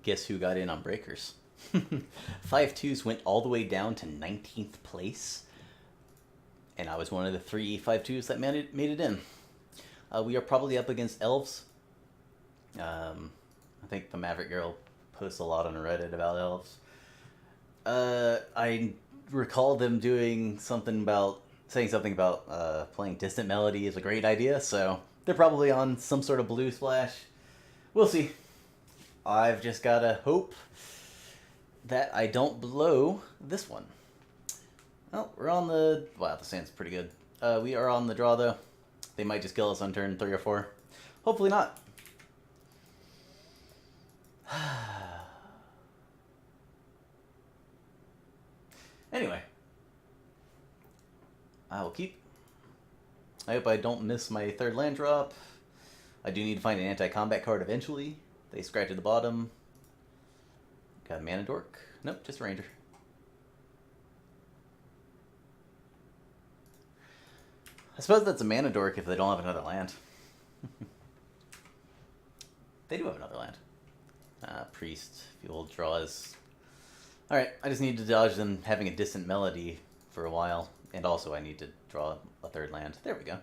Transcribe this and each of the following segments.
Guess who got in on breakers? 5-2s went all the way down to 19th place, and I was one of the 3 5-2s that made it in. We are probably up against elves. I think the Maverick Girl posts a lot on Reddit about elves. I recall them saying something about playing Distant Melody is a great idea, so they're probably on some sort of blue splash. We'll see. I've just gotta hope that I don't blow this one. Well, we're on the... Wow, the sand's pretty good. We are on the draw, though. They might just kill us on turn 3 or 4. Hopefully not. Anyway. I will keep. I hope I don't miss my 3rd land drop. I do need to find an anti-combat card eventually. They scratch at the bottom. Got a mana dork. Nope, just a ranger. I suppose that's a mana dork if they don't have another land. They do have another land. Priest, fuel draws. Alright, I just need to dodge them having a Distant Melody for a while. And also I need to draw a 3rd land. There we go.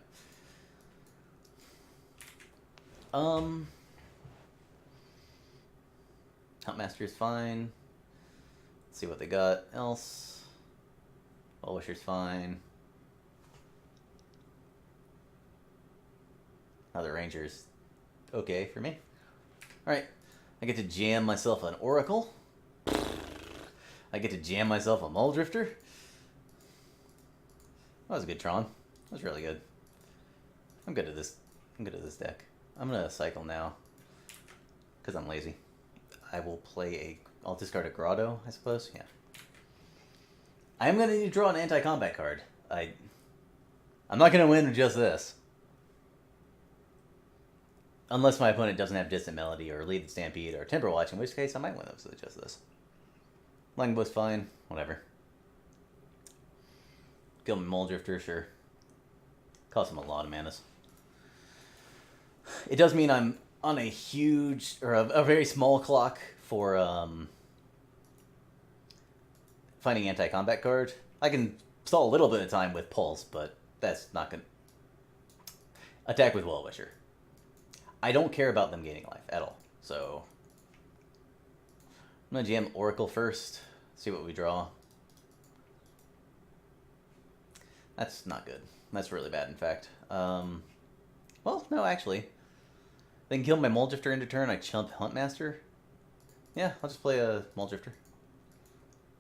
Huntmaster is fine. Let's see what they got else. Well-wisher's fine. Another ranger's okay for me. Alright, I get to jam myself an Oracle. I get to jam myself a Muldrifter. That was a good Tron. That was really good. I'm good at this. I'm good at this deck. I'm gonna cycle now because I'm lazy. I will play a... I'll discard a Grotto, I suppose. Yeah. I am gonna need to draw an anti-combat card. I'm not gonna win with just this. Unless my opponent doesn't have Distant Melody or Lead Stampede or Temper Watch, in which case I might win with just this. Langbow's fine. Whatever. Kill Muldrifter, sure. Costs him a lot of manas. It does mean I'm on a huge, or a very small clock for finding anti-combat card. I can stall a little bit of time with Pulse, but that's not going to... Attack with Well-Wisher. I don't care about them gaining life at all, so... I'm going to jam Oracle first, see what we draw. That's not good. That's really bad, in fact. Well, no, actually. They can kill my Muldrifter into turn, I chump Huntmaster. Yeah, I'll just play a Muldrifter.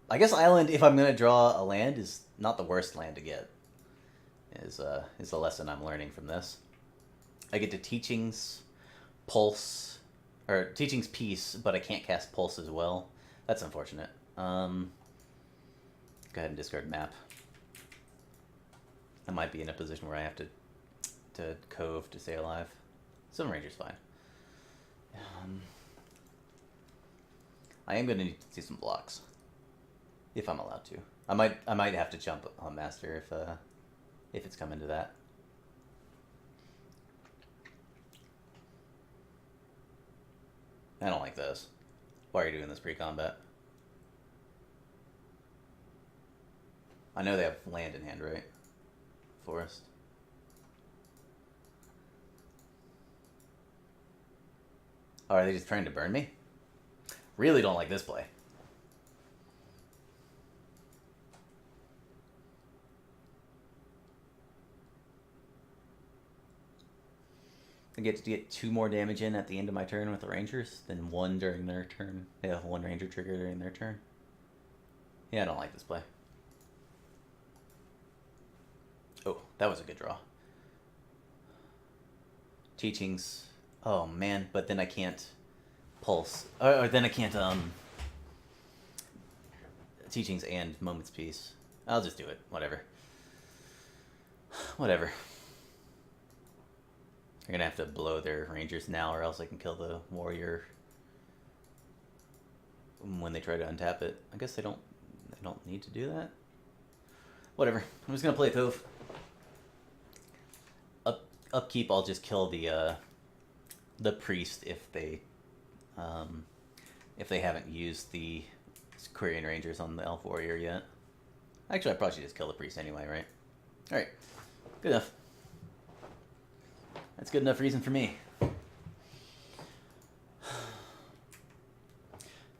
I guess Island, if I'm going to draw a land, is not the worst land to get. Is the lesson I'm learning from this. I get to Teachings, Pulse, or Teachings Peace, but I can't cast Pulse as well. That's unfortunate. Go ahead and discard Map. I might be in a position where I have to Cove to stay alive. Some Ranger's fine. I am going to need to see some blocks. If I'm allowed to. I might have to jump on Master if it's coming to that. I don't like this. Why are you doing this pre-combat? I know they have land in hand, right? Forest. Oh, are they just trying to burn me? Really don't like this play. I get to get 2 more damage in at the end of my turn with the Rangers, then 1 during their turn. They have 1 Ranger trigger during their turn. Yeah, I don't like this play. Oh, that was a good draw. Teachings. Oh, man, but then I can't Pulse. Or then I can't, Teachings and Moment's Peace. I'll just do it. Whatever. Whatever. They're gonna have to blow their Rangers now, or else I can kill the Warrior when they try to untap it. I guess they don't need to do that. Whatever. I'm just gonna play Cove. Upkeep, I'll just kill the Priest if they if they haven't used the Quarian Rangers on the Elf Warrior yet. Actually, I probably should just kill the priest anyway, right? Alright. Good enough. That's good enough reason for me.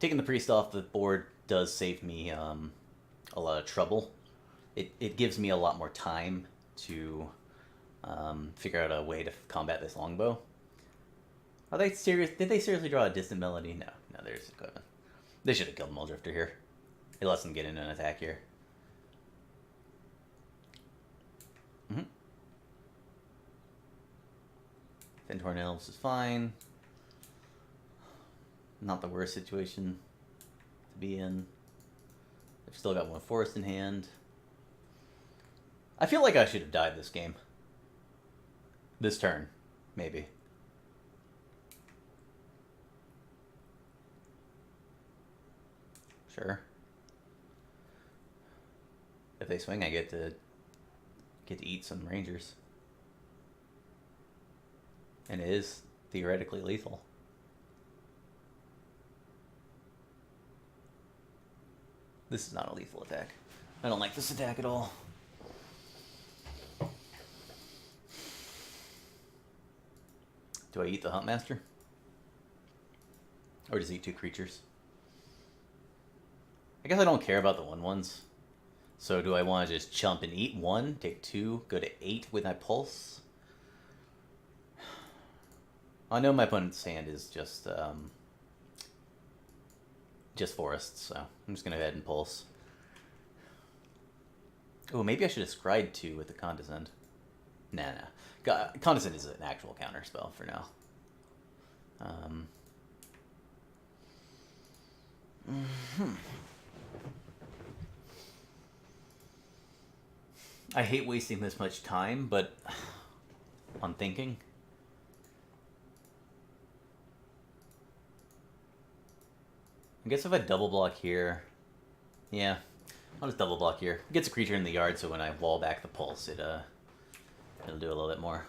Taking the priest off the board does save me a lot of trouble. It gives me a lot more time to figure out a way to combat this longbow. Are they serious? Did they seriously draw a distant melody? No, there's equipment. They should have killed Muldrifter here. It lets them get in an attack here. Stonehorn Elves is fine. Not the worst situation to be in. They've still got one forest in hand. I feel like I should have died this game. This turn, maybe. Sure. If they swing, I get to eat some rangers. And it is theoretically lethal. This is not a lethal attack. I don't like this attack at all. Do I eat the Huntmaster? Or just eat two creatures? I guess I don't care about the 1/1s. So do I want to just chump and eat one, take 2, go to 8 with my pulse? I know my opponent's hand is just forests, so I'm just gonna go ahead and pulse. Oh, maybe I should have scryed 2 with the Condescend. Nah. Condescend is an actual counter spell for now. I hate wasting this much time, but on thinking. I guess if I double block here, yeah, I'll just double block here. It gets a creature in the yard, so when I wall back the pulse, it'll do a little bit more.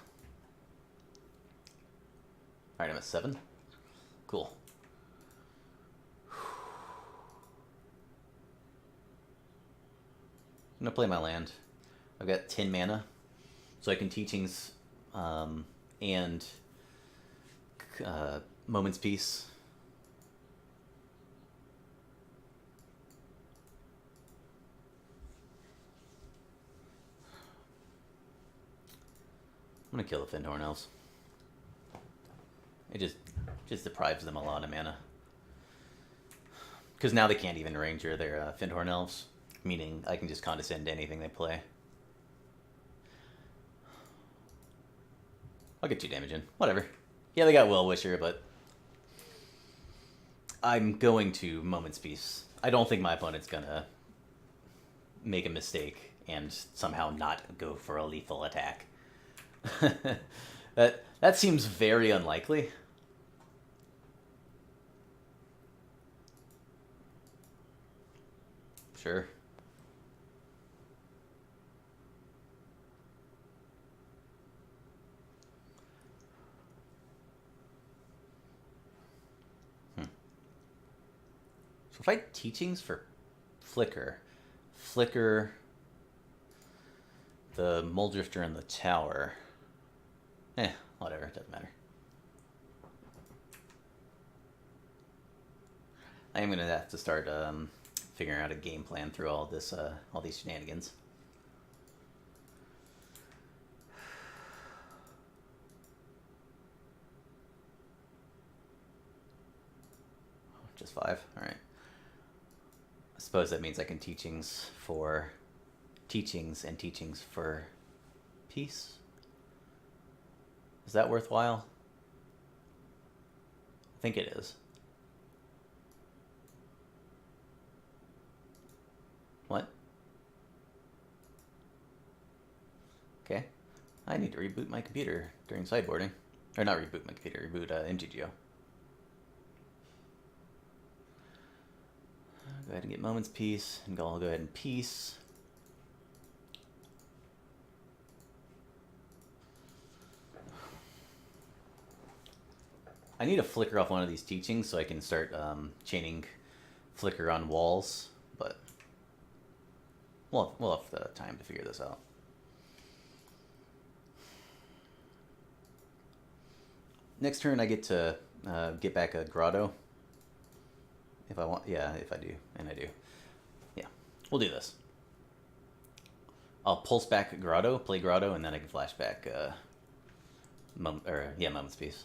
Alright, I'm at 7. Cool. I'm gonna play my land. I've got 10 mana, so I can Teachings and Moment's Peace. I'm gonna kill the Stonehorn Elves. It just deprives them a lot of mana. Because now they can't even ranger their Stonehorn Elves, meaning I can just condescend to anything they play. I'll get 2 damage in. Whatever. Yeah, they got Well-Wisher, but I'm going to Moment's Peace. I don't think my opponent's gonna make a mistake and somehow not go for a lethal attack. That seems very unlikely. Sure. So if I Teachings for Flicker the Muldrifter in the tower. Whatever, it doesn't matter. I am gonna have to start figuring out a game plan through all this, all these shenanigans. Just 5. All right. I suppose that means I can Teachings for Teachings and Teachings for Peace. Is that worthwhile? I think it is. What? Okay. I need to reboot my computer during sideboarding. Or not reboot my computer, reboot MTGO. Go ahead and get Moment's Peace, and I'll go ahead and Peace. I need to flicker off one of these teachings so I can start chaining flicker on walls, but we'll have the time to figure this out. Next turn I get to get back a grotto. If I want, yeah, if I do, and I do. Yeah, we'll do this. I'll pulse back grotto, play grotto, and then I can flash back Moment's Peace.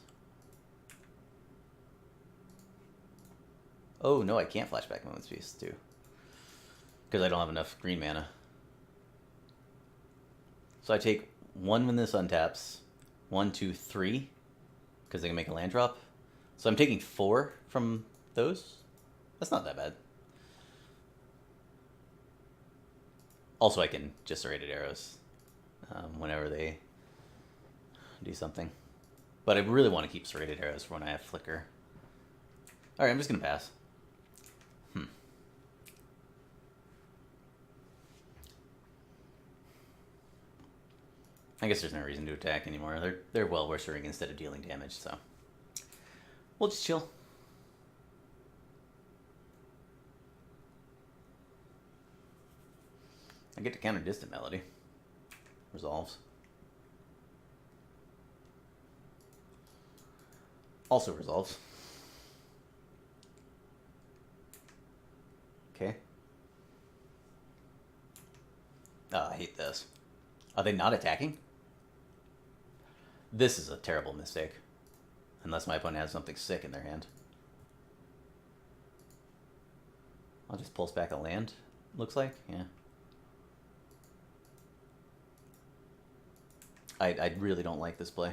Oh, no, I can't flash back Moment's Peace, too. Because I don't have enough green mana. So I take 1 when this untaps. 1, 2, 3. Because they can make a land drop. So I'm taking 4 from those. That's not that bad. Also, I can just serrated arrows whenever they do something. But I really want to keep serrated arrows for when I have flicker. Alright, I'm just going to pass. I guess there's no reason to attack anymore. They're well-wishing instead of dealing damage, so we'll just chill. I get to counter Distant Melody. Resolves. Also resolves. Okay. Oh, I hate this. Are they not attacking? This is a terrible mistake. Unless my opponent has something sick in their hand. I'll just pulse back a land, looks like. Yeah. I really don't like this play.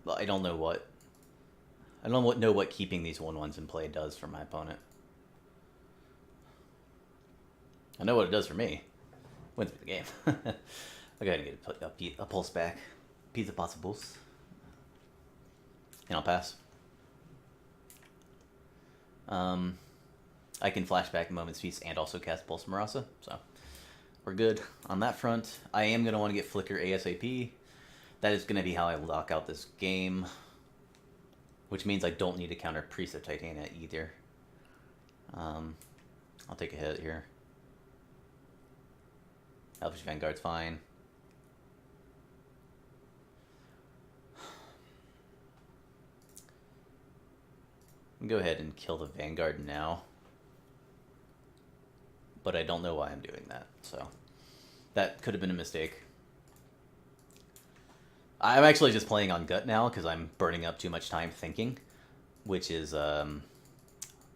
Well, I don't know what keeping these 1/1s in play does for my opponent. I know what it does for me. Wins me the game. I'll go ahead and get a pulse back. Pizza possibles. And I'll pass. I can flashback Moment's Peace and also cast Pulse Marasa, so we're good on that front. I am going to want to get Flicker ASAP. That is going to be how I lock out this game, which means I don't need to counter Priest of Titania either. I'll take a hit here. Elvish Vanguard's fine. Go ahead and kill the Vanguard now. But I don't know why I'm doing that, so that could have been a mistake. I'm actually just playing on gut now because I'm burning up too much time thinking, which is a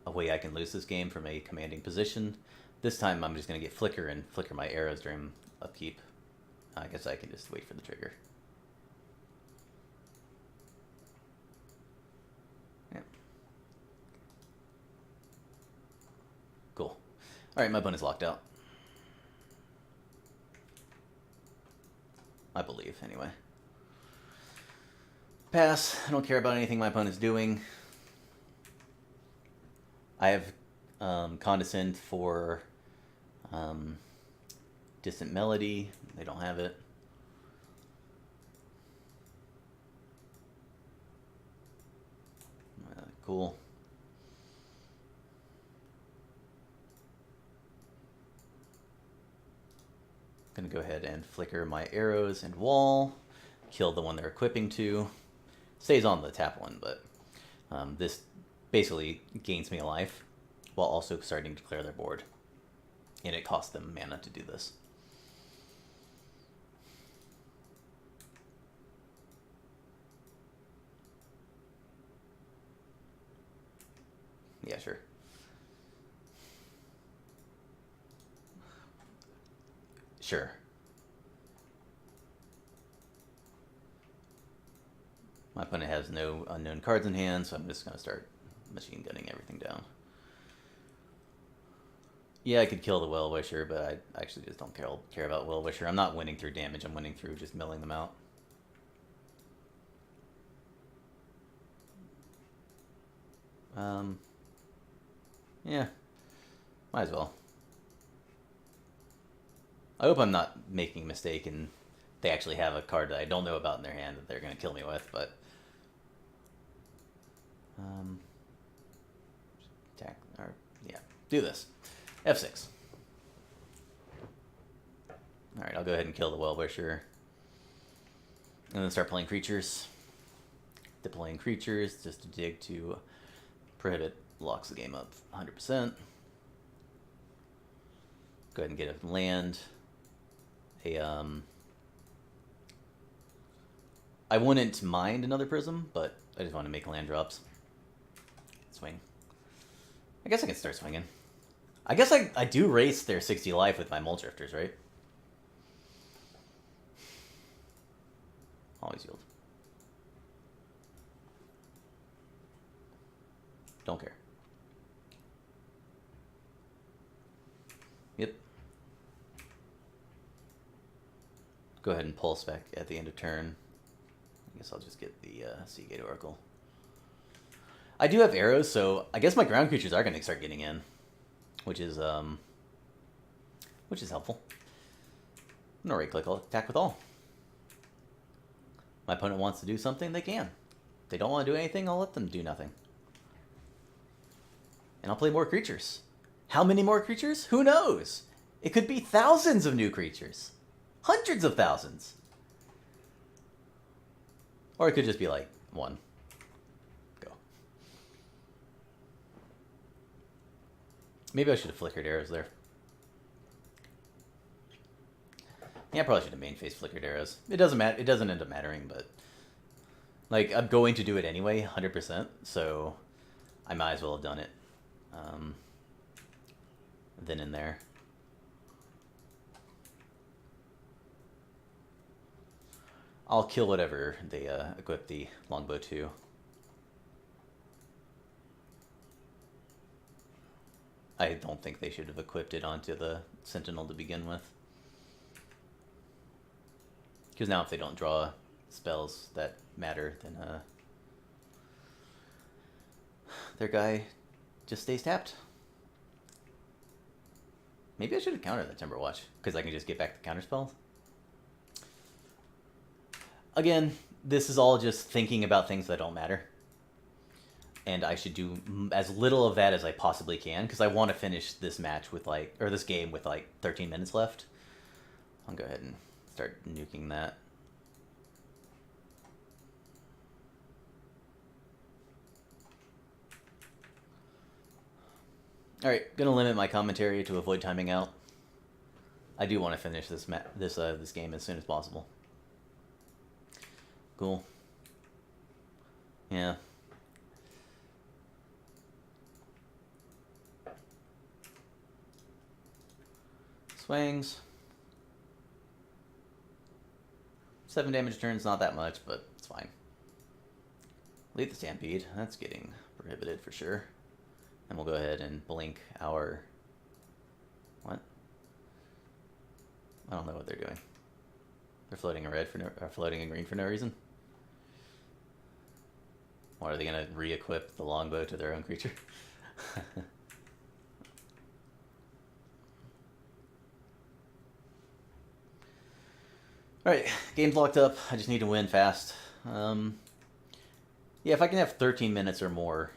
way I can lose this game from a commanding position. This time I'm just going to get Flicker and flicker my arrows during upkeep. I guess I can just wait for the trigger. Yeah. Cool. Alright, my opponent's locked out. I believe, anyway. Pass. I don't care about anything my opponent's doing. I have Condescend for Distant Melody. They don't have it. Cool. Gonna go ahead and flicker my arrows and wall. Kill the one they're equipping to. Stays on the tap one, but this basically gains me a life while also starting to clear their board. And it costs them mana to do this. Yeah, sure. Sure. My opponent has no unknown cards in hand, so I'm just going to start machine gunning everything down. Yeah, I could kill the Well-Wisher, but I actually just don't care about Well-Wisher. I'm not winning through damage, I'm winning through just milling them out. Yeah, might as well. I hope I'm not making a mistake and they actually have a card that I don't know about in their hand that they're going to kill me with, but... attack, or, yeah, do this. F6. Alright, I'll go ahead and kill the Well-Wisher. And then start playing creatures. Deploying creatures just to dig to prohibit, locks the game up 100%. Go ahead and get a land. I wouldn't mind another Prism, but I just want to make land drops. Swing. I guess I can start swinging. I guess I do race their 60 life with my Mole Drifters, right? Always yield. Don't care. Yep. Go ahead and pulse back at the end of turn. I guess I'll just get the Seagate Oracle. I do have arrows, so I guess my ground creatures are going to start getting in, which is helpful. I'm gonna right click, I'll attack with all. My opponent wants to do something, they can. If they don't want to do anything, I'll let them do nothing. And I'll play more creatures. How many more creatures? Who knows? It could be thousands of new creatures. Hundreds of thousands. Or it could just be like one. Go. Maybe I should have flickered arrows there. Yeah, I probably should have main phase flickered arrows. It doesn't matter. It doesn't end up mattering, but like I'm going to do it anyway, 100%. So I might as well have done it. Then in there. I'll kill whatever they equip the longbow to. I don't think they should have equipped it onto the Sentinel to begin with. Because now if they don't draw spells that matter, then their guy just stays tapped. Maybe I should have countered that Timberwatch, because I can just get back the counter spells. Again, this is all just thinking about things that don't matter. And I should do as little of that as I possibly can, because I want to finish this match with this game with 13 minutes left. I'll go ahead and start nuking that. Alright, gonna limit my commentary to avoid timing out. I do want to finish this this game as soon as possible. Cool. Yeah. Swings. 7 damage turns, not that much, but it's fine. Lead the Stampede. That's getting prohibited for sure. And we'll go ahead and blink our... What? I don't know what they're doing. They're floating in red for no, or floating in green for no reason. Or are they going to re-equip the longbow to their own creature? Alright, game's locked up. I just need to win fast. Yeah, if I can have 13 minutes or more,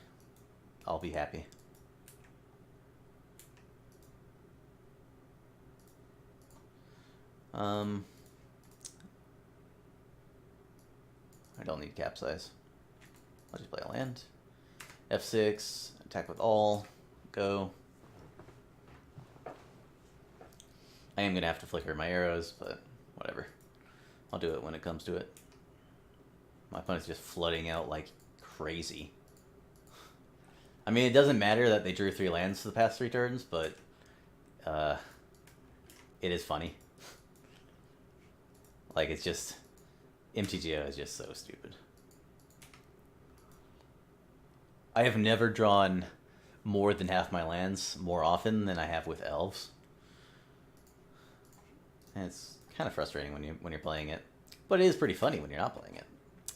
I'll be happy. I don't need capsize. I'll just play a land. F6, attack with all, go. I am going to have to flicker my arrows, but whatever. I'll do it when it comes to it. My opponent's just flooding out like crazy. I mean, it doesn't matter that they drew 3 lands the past 3 turns, but it is funny. Like, it's just... MTGO is just so stupid. I have never drawn more than half my lands more often than I have with elves. And it's kind of frustrating when you're playing it. But it is pretty funny when you're not playing it.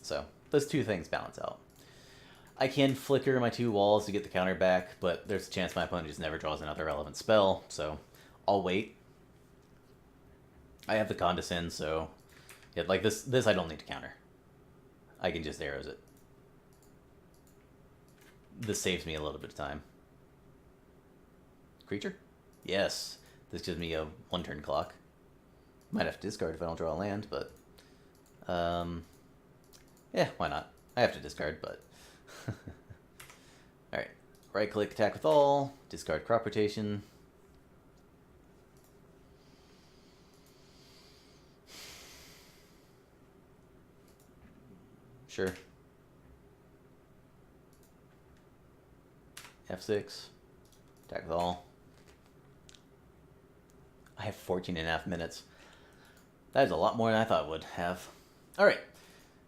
So, those two things balance out. I can flicker my 2 walls to get the counter back, but there's a chance my opponent just never draws another relevant spell, so I'll wait. I have the condescend, so yeah, like this I don't need to counter. I can just arrows it. This saves me a little bit of time. Creature? Yes. This gives me a 1-turn clock. Might have to discard if I don't draw a land, but yeah, why not? I have to discard, but alright. Right click, attack with all, discard crop rotation. Sure. F6. Attack with all. I have 14.5 minutes. That is a lot more than I thought it would have. Alright.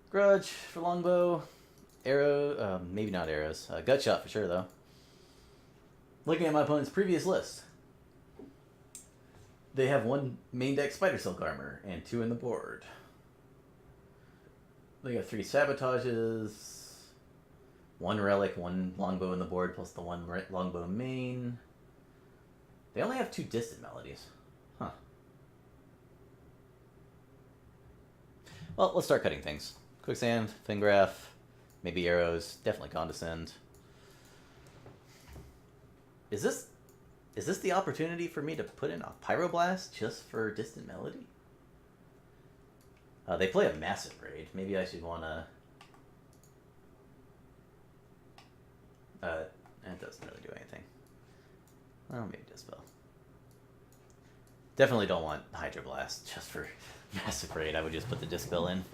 Grudge for longbow. Arrow, maybe not arrows. Gut shot for sure, though. Looking at my opponent's previous list. They have 1 main deck Spider Silk armor and 2 in the board. They got 3 sabotages, 1 relic, 1 longbow in the board, plus the 1 longbow main. They only have 2 distant melodies. Huh. Well, let's start cutting things. Quicksand, Fingraph, maybe arrows, definitely condescend. Is this the opportunity for me to put in a Pyroblast just for distant melody? They play a massive raid. Maybe I should want to... It doesn't really do anything. Well, maybe Dispel. Definitely don't want Hydroblast just for massive raid. I would just put the Dispel in.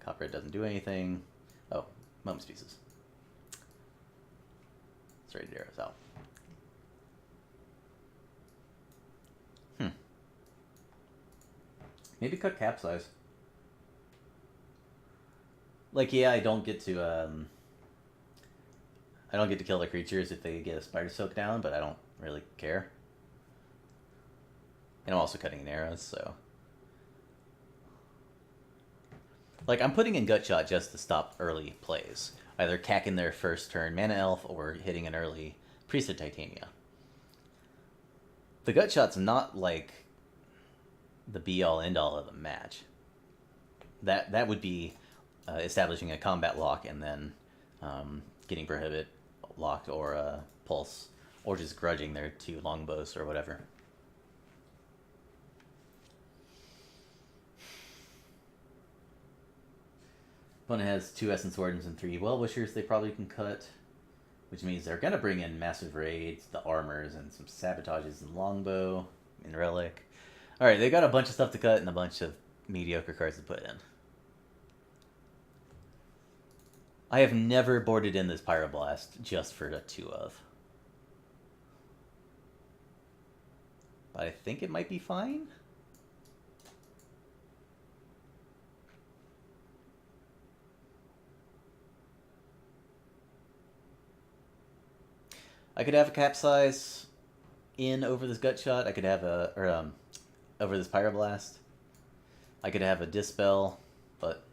Copperhead doesn't do anything. Oh, Moment's Pieces. Straight arrows out. Maybe cut Capsize. Like, yeah, I don't get to kill the creatures if they get a Spider Silk down, but I don't really care. And I'm also cutting in arrows, so... Like, I'm putting in Gut Shot just to stop early plays. Either cacking their first turn Mana Elf or hitting an early Priest of Titania. The Gut Shot's not, like, the be-all, end-all of the match. That would be establishing a combat lock and then getting Prohibit locked or Pulse, or just grudging their 2 longbows or whatever. Opponent has 2 Essence Wardens and 3 Well-Wishers they probably can cut, which means they're going to bring in Massive Raids, the Armors, and some Sabotages and Longbow and Relic. Alright, they got a bunch of stuff to cut and a bunch of mediocre cards to put in. I have never boarded in this Pyroblast just for a 2 of. But I think it might be fine. I could have a Capsize in over this Gut Shot. I could have a... over this Pyroblast. I could have a Dispel, but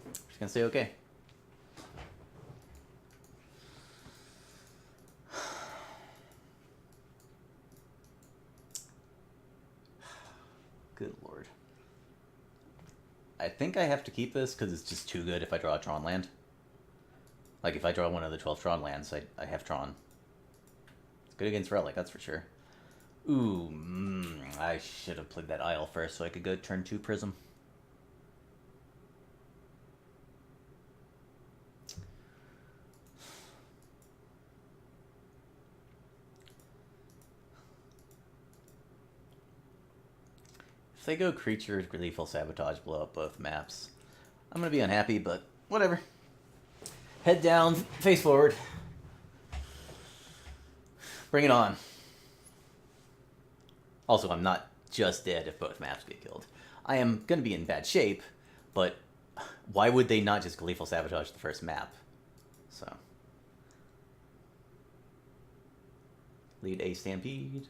I'm just gonna say okay. Good lord. I think I have to keep this because it's just too good if I draw a Tron land. Like, if I draw one of the 12 Tron lands, I have Tron. It's good against Relic, that's for sure. Ooh, I should have played that Isle first so I could go turn 2 Prism. If they go Creature, Lethal Sabotage, blow up both maps, I'm going to be unhappy, but whatever. Head down, face forward. Bring it on. Also, I'm not just dead if both maps get killed. I am going to be in bad shape, but why would they not just Lethal Sabotage the first map? So. Lead a Stampede.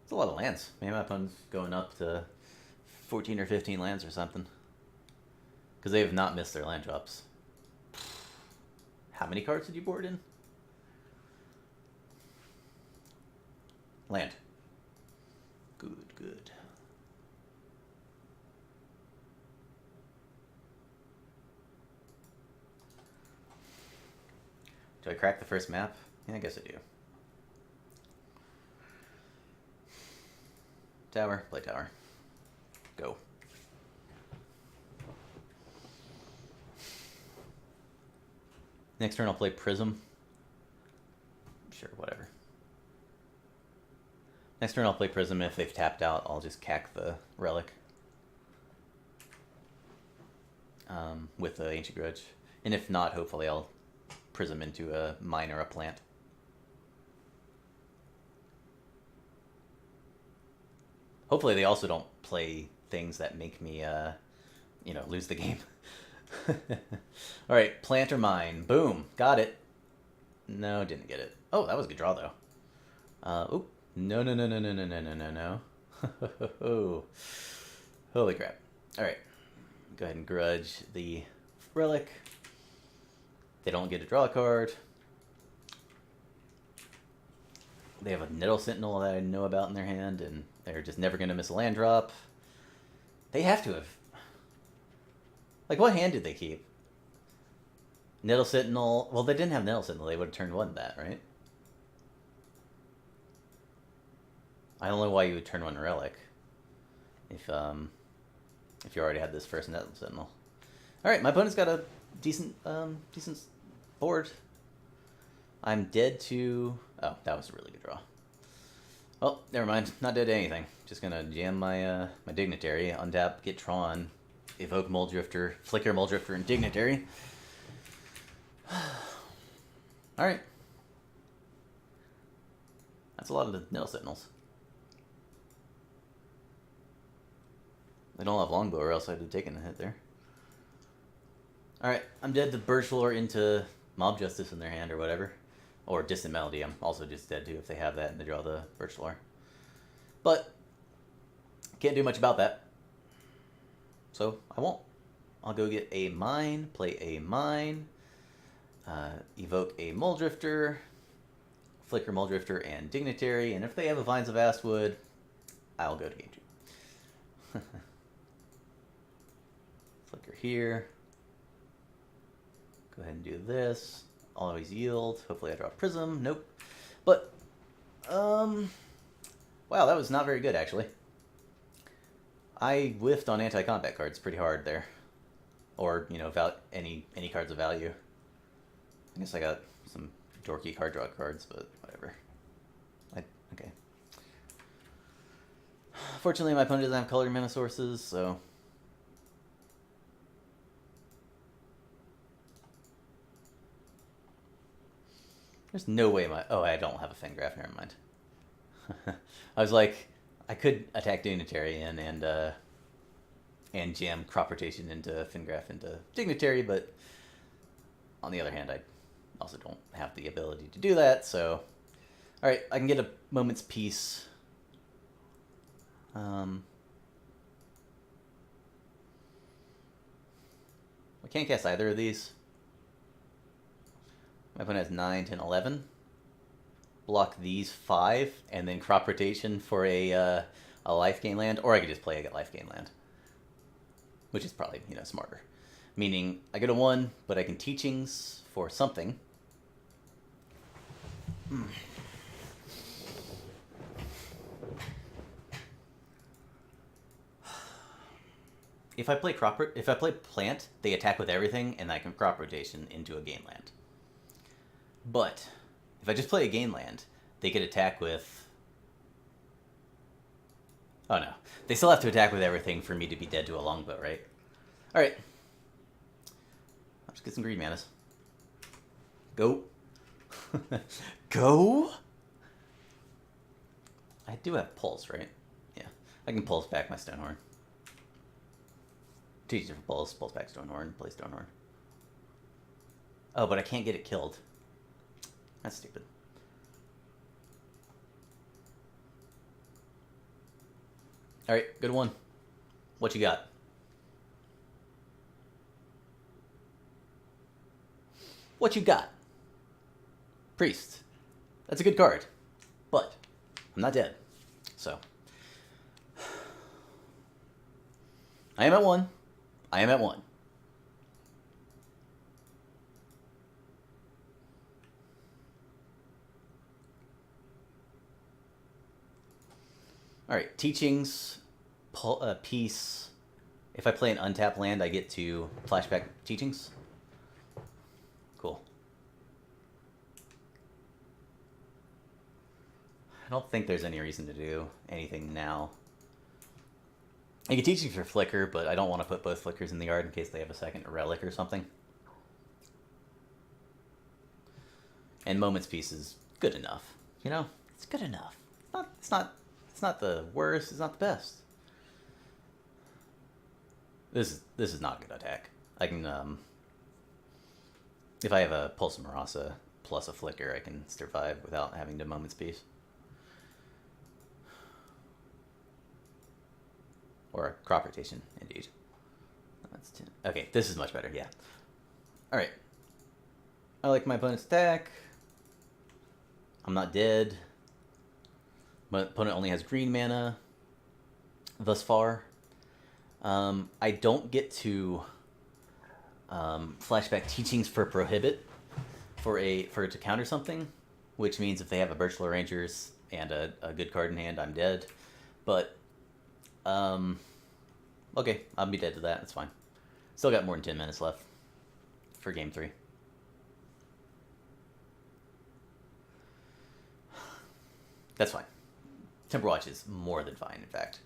It's a lot of lands. Maybe my opponent's going up to 14 or 15 lands or something. Because they have not missed their land drops. How many cards did you board in? Land. Good, good. Do I crack the first map? Yeah, I guess I do. Tower, play tower. Go. Next turn I'll play Prism. Sure, whatever. Next turn I'll play Prism, and if they've tapped out, I'll just cack the Relic. With the Ancient Grudge. And if not, hopefully I'll Prism into a mine or a plant. Hopefully they also don't play things that make me, you know, lose the game. Alright, plant or mine. Boom. Got it. No, didn't get it. Oh, that was a good draw, though. Oh. No, no, no, no, no, no, no, no, no, no. Holy crap. Alright. Go ahead and grudge the Relic. They don't get to draw a card. They have a Nettle Sentinel that I know about in their hand, and they're just never going to miss a land drop. They have to have... Like, what hand did they keep? Nettle Sentinel... Well, they didn't have Nettle Sentinel. They would have turned one that, right? I don't know why you would turn one Relic. If you already had this first Nettle Sentinel. Alright, my opponent's got a decent board. I'm dead to... Oh, that was a really good draw. Oh, never mind. Not dead to anything. Just gonna jam my my Dignitary, untap, get Tron, evoke Muldrifter, flicker Muldrifter, and Dignitary. Alright. That's a lot of the Nettle Sentinels. They don't have Longbow, or else I'd have taken a hit there. Alright, I'm dead to Birch Floor into Mob Justice in their hand, or whatever. Or Distant Melody. I'm also just dead, too, if they have that and they draw the Birch Floor. But, can't do much about that. So, I won't. I'll go get a mine, play a mine, evoke a Muldrifter, flicker Muldrifter and Dignitary, and if they have a Vines of Astwood, I'll go to game 2. Flicker here. Go ahead and do this. Always yield. Hopefully I draw Prism. Nope. But, wow, that was not very good, actually. I whiffed on anti-combat cards pretty hard there. Or, you know, any cards of value. I guess I got some dorky card draw cards, but whatever. Okay. Fortunately, my opponent doesn't have colored mana sources, so... There's no way my... Oh, I don't have a Fengraph, never mind. I was like, I could attack Dignitary and jam Crop Rotation into Fengraph into Dignitary, but on the other hand, I also don't have the ability to do that, so... Alright, I can get a moment's peace. I can't cast either of these. My opponent has 9, 10, 11. Block these 5, and then Crop Rotation for a life gain land, or I could just play a life gain land, which is probably, you know, smarter. Meaning, I get a 1, but I can Teachings for something. If I play Plant, they attack with everything, and I can Crop Rotation into a gain land. But if I just play a gain land, they could attack with... Oh no. They still have to attack with everything for me to be dead to a longbow, right? Alright. I'll just get some green manas. Go. Go? I do have Pulse, right? Yeah. I can Pulse back my Stonehorn. Teach it for Pulse back Stonehorn, play Stonehorn. Oh, but I can't get it killed. That's stupid. Alright, good one. What you got? What you got? Priest. That's a good card. But I'm not dead. So. I am at 1. I am at 1. Alright, teachings, peace. If I play an untapped land, I get to flashback teachings. Cool. I don't think there's any reason to do anything now. I get teachings for Flicker, but I don't want to put both Flickers in the yard in case they have a second relic or something. And Moment's Peace is good enough. You know? It's good enough. It's not the worst, it's not the best. This is not a good attack. I can if I have a Pulse of Marasa plus a Flicker, I can survive without having to Moment's Peace. Or a crop rotation, indeed. That's 10. Okay, this is much better, yeah. Alright. I like my opponent's attack. I'm not dead. My opponent only has green mana thus far. I don't get to flashback teachings for Prohibit for it to counter something, which means if they have a Birchlore Rangers and a good card in hand, I'm dead. But okay, I'll be dead to that. That's fine. Still got more than 10 minutes left for game 3. That's fine. Temper Watch is more than fine, in fact.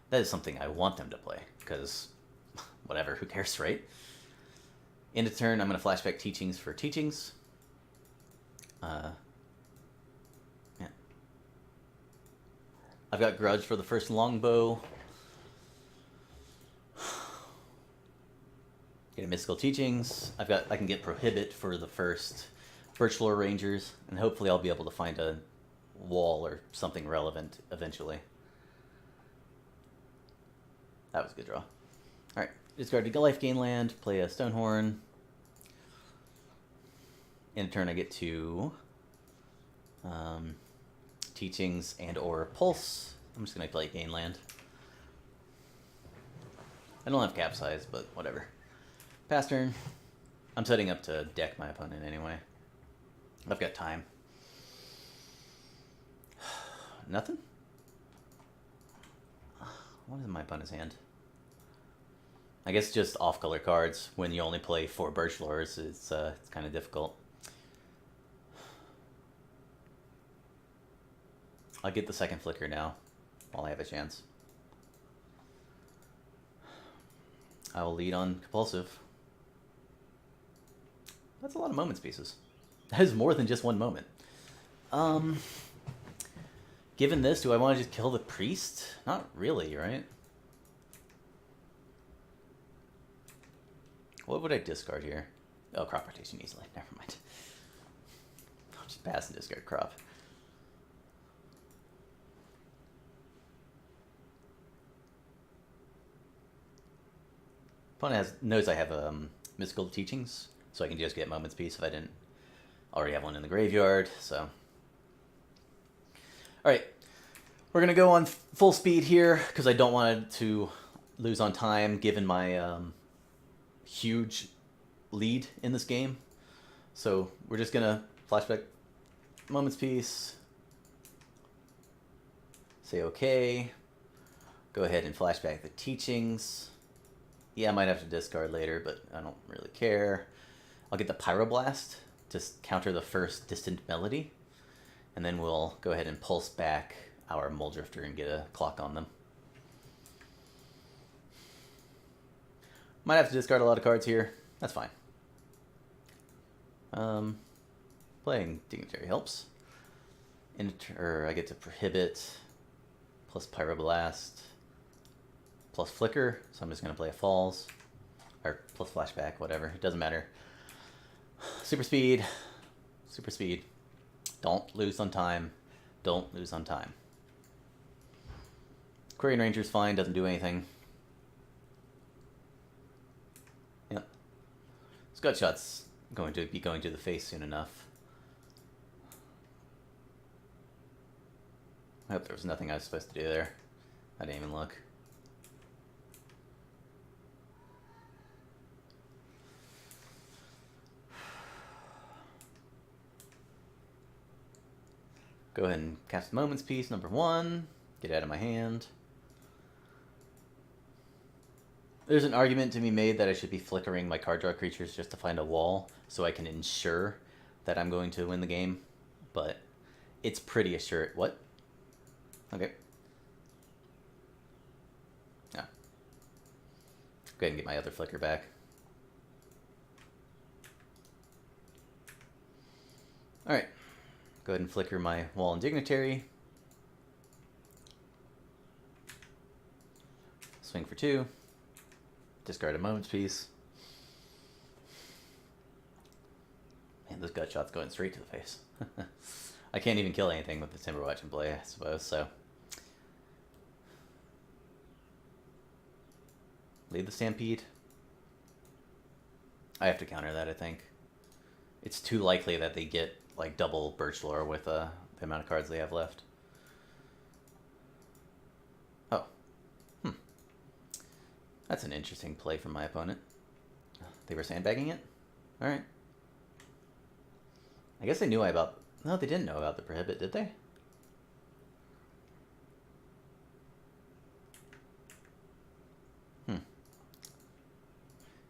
That is something I want them to play, because whatever, who cares, right? End of turn, I'm going to flashback teachings for teachings. Yeah. I've got Grudge for the first longbow. Get a Mystical Teachings. I can get Prohibit for the first Birchlore Rangers, and hopefully I'll be able to find a wall or something relevant eventually. That was a good draw. Alright, discard a life gain land, play a Stonehorn. In turn I get to teachings and or pulse. I'm just going to play gain land. I don't have capsize, but whatever. Pass turn. I'm setting up to deck my opponent anyway. I've got time. Nothing? What is in my opponent's hand? I guess just off-color cards. When you only play 4 Birchlores, it's kind of difficult. I'll get the second Flicker now, while I have a chance. I will lead on Compulsive. That's a lot of Moment's Pieces. That is more than just one moment. Given this, do I want to just kill the Priest? Not really, right? What would I discard here? Oh, crop rotation easily. Never mind. I'll just pass and discard crop. Opponent knows I have Mystical Teachings, so I can just get Moment's Peace if I didn't already have one in the graveyard, so. Alright, we're going to go on full speed here, because I don't want to lose on time, given my huge lead in this game. So we're just going to flashback Moment's Peace, say okay, go ahead and flashback the teachings. Yeah, I might have to discard later, but I don't really care. I'll get the Pyroblast to counter the first Distant Melody, and then we'll go ahead and pulse back our Muldrifter and get a clock on them. Might have to discard a lot of cards here. That's fine. Playing Dignitary helps. I get to Prohibit, plus Pyroblast, plus Flicker, so I'm just going to play a Falls, or plus Flashback, whatever, it doesn't matter. Super Speed, Super Speed. Don't lose on time. Don't lose on time. Quarian Ranger's fine, doesn't do anything. Yep. Scud Shot's going to be going to the face soon enough. I hope there was nothing I was supposed to do there. I didn't even look. Go ahead and cast Moment's Piece, number 1. Get out of my hand. There's an argument to be made that I should be flickering my card draw creatures just to find a wall so I can ensure that I'm going to win the game. But it's pretty assured. What? Okay. Yeah. Go ahead and get my other flicker back. Alright. Go ahead and flicker my Wall and Dignitary. Swing for 2. Discard a Moment's Piece. Man, this gut shot's going straight to the face. I can't even kill anything with the Timberwatch in play, I suppose, so. Lead the Stampede. I have to counter that, I think. It's too likely that they get, like, double Birchlore with the amount of cards they have left. Oh. That's an interesting play from my opponent. They were sandbagging it? Alright. I guess they knew about... No, they didn't know about the Prohibit, did they?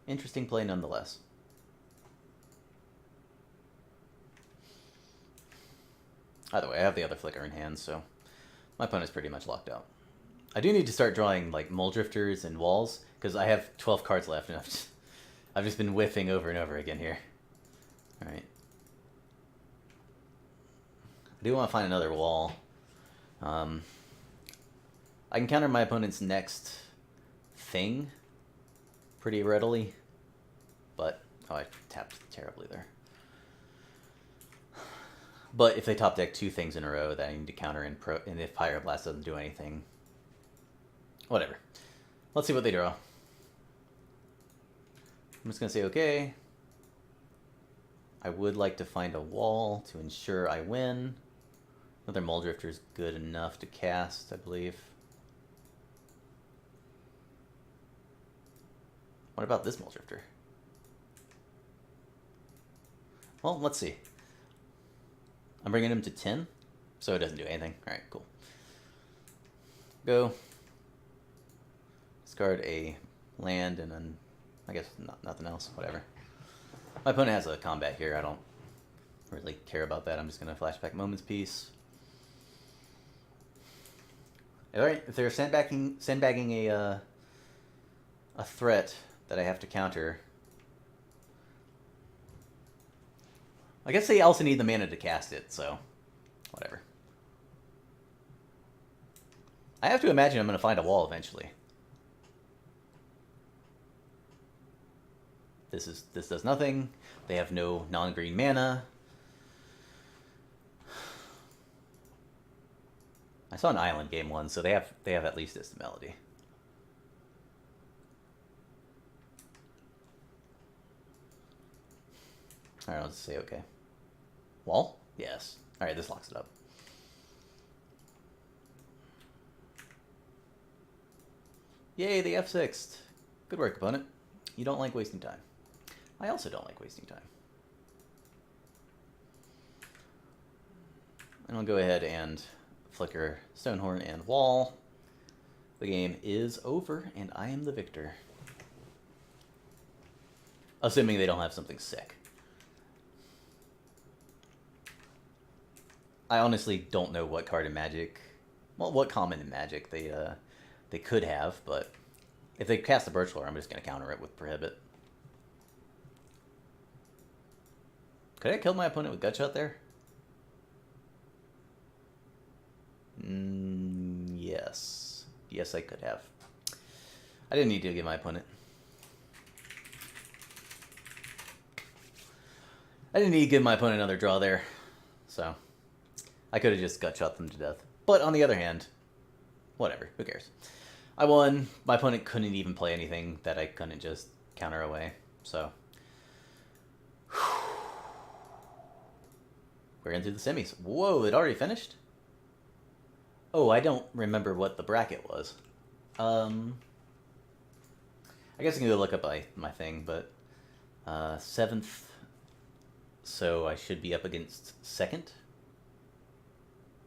Interesting play nonetheless. Either way, I have the other flicker in hand, so my opponent's pretty much locked out. I do need to start drawing like Muldrifters and Walls, because I have 12 cards left, and I've just been whiffing over and over again here. Alright. I do want to find another Wall. I can counter my opponent's next thing pretty readily, but... Oh, I tapped terribly there. But if they top deck 2 things in a row that I need to counter, and if Pyroblast doesn't do anything, whatever. Let's see what they draw. I'm just going to say okay. I would like to find a wall to ensure I win. Another Muldrifter is good enough to cast, I believe. What about this Muldrifter? Well, let's see. I'm bringing him to 10, so it doesn't do anything. Alright, cool. Go. Discard a land and then, I guess, nothing else. Whatever. My opponent has a combat here. I don't really care about that. I'm just going to flashback Moment's Piece. Alright, if they're sandbagging a threat that I have to counter... I guess they also need the mana to cast it, so whatever. I have to imagine I'm going to find a wall eventually. This does nothing. They have no non-green mana. I saw an island game one, so they have at least Distant Melody. Alright, I'll just say okay. Wall? Yes. Alright, this locks it up. Yay, the F6'd. Good work, opponent. You don't like wasting time. I also don't like wasting time. And I'll go ahead and flicker Stonehorn and Wall. The game is over, and I am the victor. Assuming they don't have something sick. I honestly don't know what card in Magic, well, what common in Magic they could have, but if they cast a Birchlore, I'm just going to counter it with Prohibit. Could I have killed my opponent with Gutshot there? Yes. Yes, I could have. I didn't need to give my opponent. I didn't need to give my opponent another draw there, so... I could have just Gutshot them to death. But on the other hand, whatever, who cares? I won. My opponent couldn't even play anything that I couldn't just counter away. So, we're into the semis. Whoa, it already finished? Oh, I don't remember what the bracket was. I guess I can go look up my thing, but 7th, so I should be up against 2nd.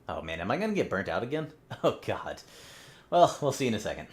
Oh man, am I gonna get burnt out again? Oh god. Well, we'll see in a second.